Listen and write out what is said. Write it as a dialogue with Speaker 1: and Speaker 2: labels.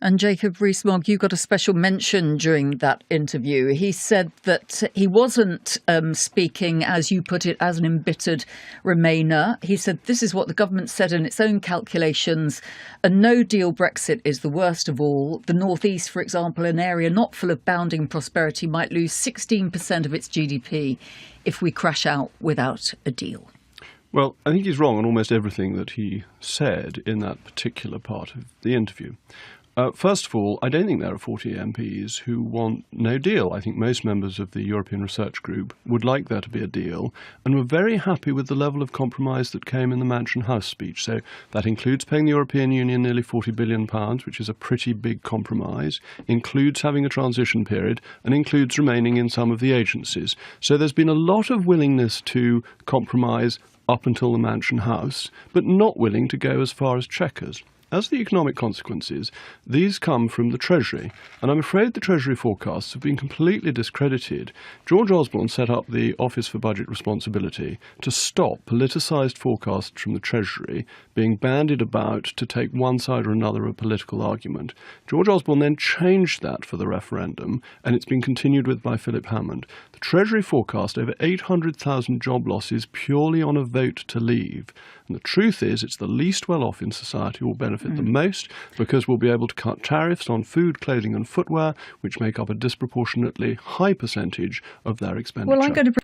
Speaker 1: And Jacob Rees-Mogg, you got a special mention during that interview. He said that he wasn't speaking, as you put it, as an embittered Remainer. He said this is what the government said in its own calculations. A no-deal Brexit is the worst of all. The North East, for example, an area not full of bounding prosperity, might lose 16% of its GDP if we crash out without a deal.
Speaker 2: Well, I think he's wrong on almost everything that he said in that particular part of the interview. First of all, I don't think there are 40 MPs who want no deal. I think most members of the European Research Group would like there to be a deal and were very happy with the level of compromise that came in the Mansion House speech. So that includes paying the European Union nearly £40 billion, which is a pretty big compromise, includes having a transition period, and includes remaining in some of the agencies. So there's been a lot of willingness to compromise up until the Mansion House, but not willing to go as far as Chequers. As the economic consequences, these come from the Treasury, and I'm afraid the Treasury forecasts have been completely discredited. George Osborne set up the Office for Budget Responsibility to stop politicised forecasts from the Treasury being bandied about to take one side or another of a political argument. George Osborne then changed that for the referendum, and it's been continued with by Philip Hammond. The Treasury forecast over 800,000 job losses purely on a vote to leave. And the truth is, it's the least well-off in society who will benefit the most, because we'll be able to cut tariffs on food, clothing and footwear, which make up a disproportionately high percentage of their expenditure.
Speaker 1: Well, I'm going to